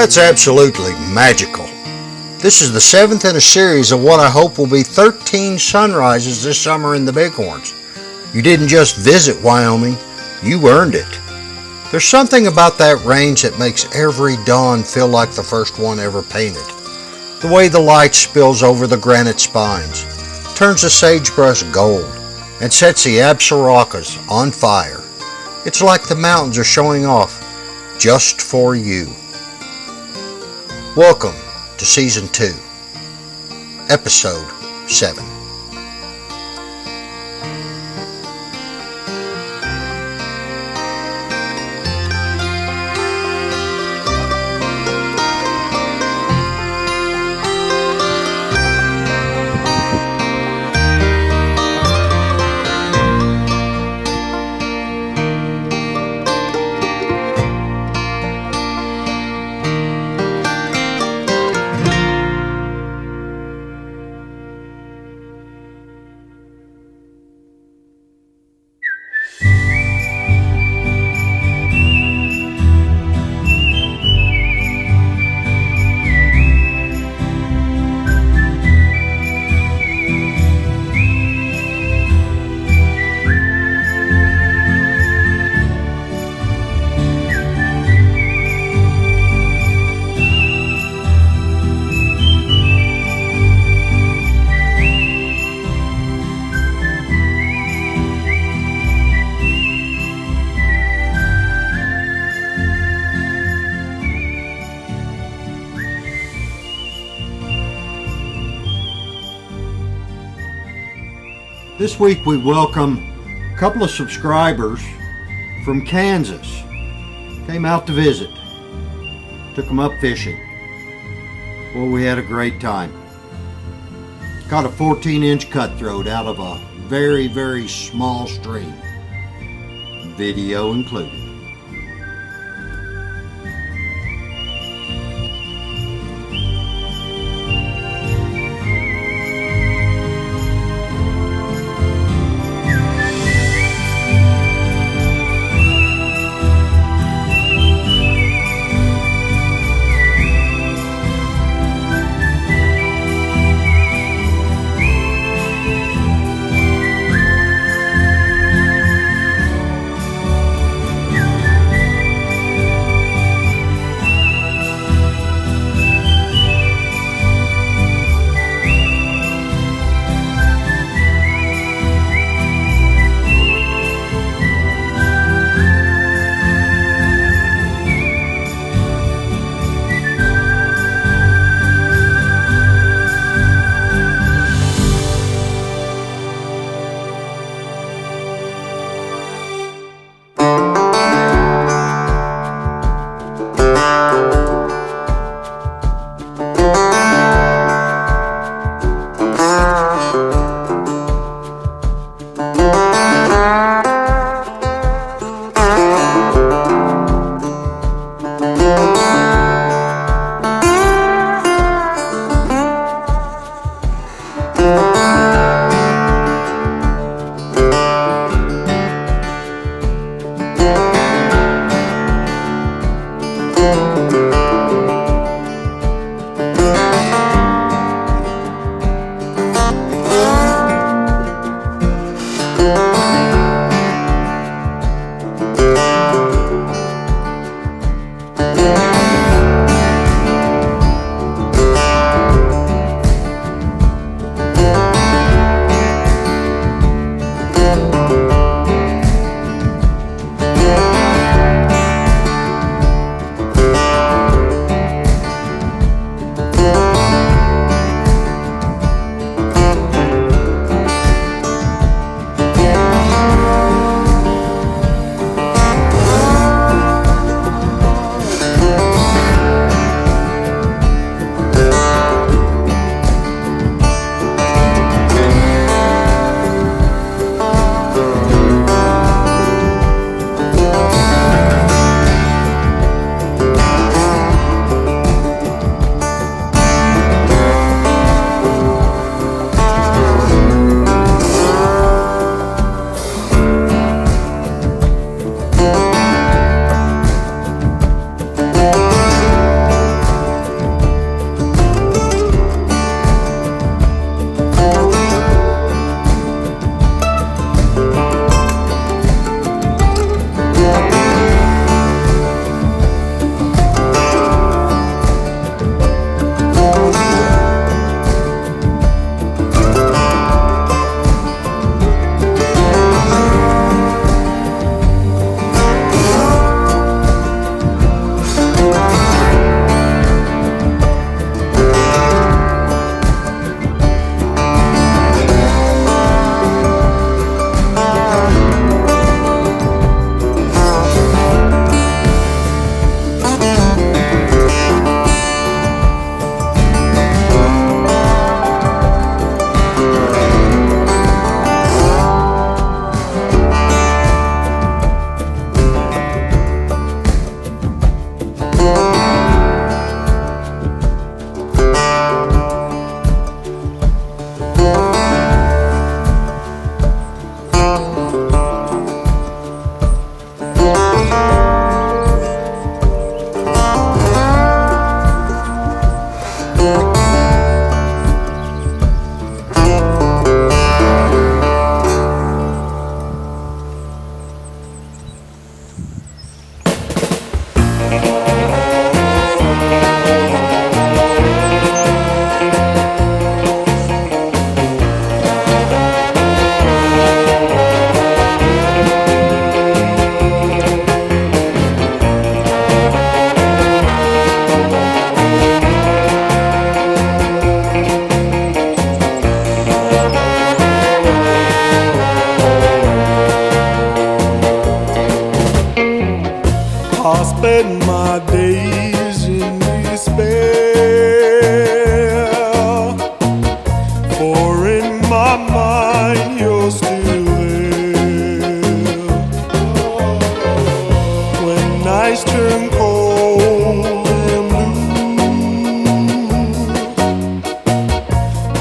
That's absolutely magical. This is the 7th in a series of what I hope will be 13 sunrises this summer in the Bighorns. You didn't just visit Wyoming, you earned it. There's something about that range that makes every dawn feel like the first one ever painted. The way the light spills over the granite spines, turns the sagebrush gold, and sets the Absarokas on fire. It's like the mountains are showing off just for you. Welcome to Season 2, Episode 7. This week we welcome a couple of subscribers from Kansas. Came out to visit. Took them up fishing. Well, we had a great time. Caught a 14-inch cutthroat out of a very, very small stream. Video included.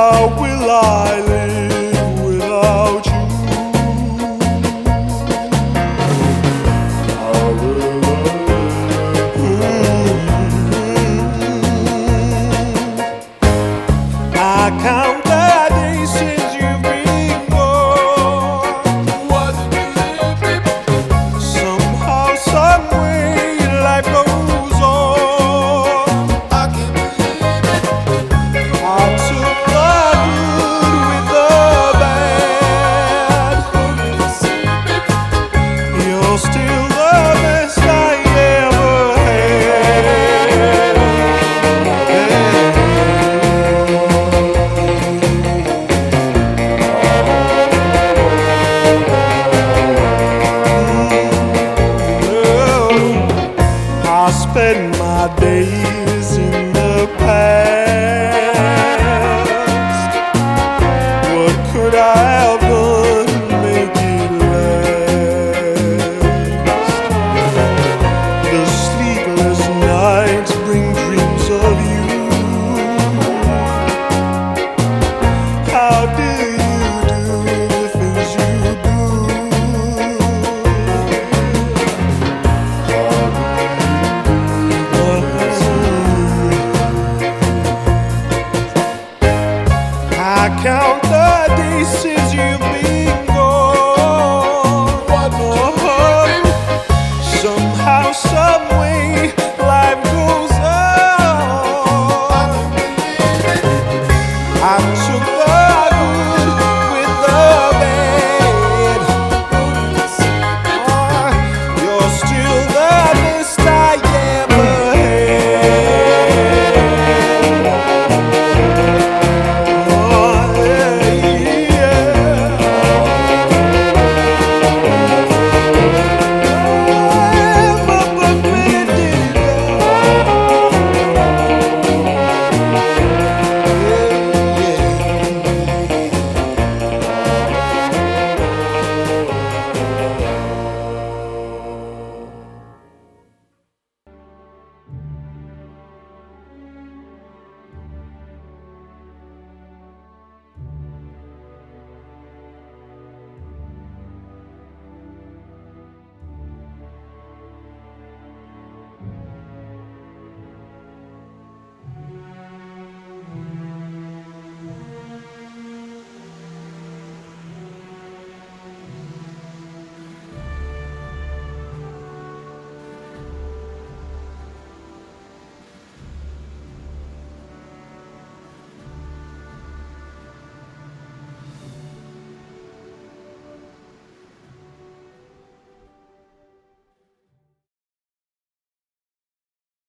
How will I live without you? How will I live? I count the days since you've been gone. Somehow, someway, life goes on. I can't believe it. I took the good with the bad. You're still the best I ever had. I spend my days in the past. What could I have done to make it last? The sleepless nights bring dreams of you. How do you do the things you do? I count the days.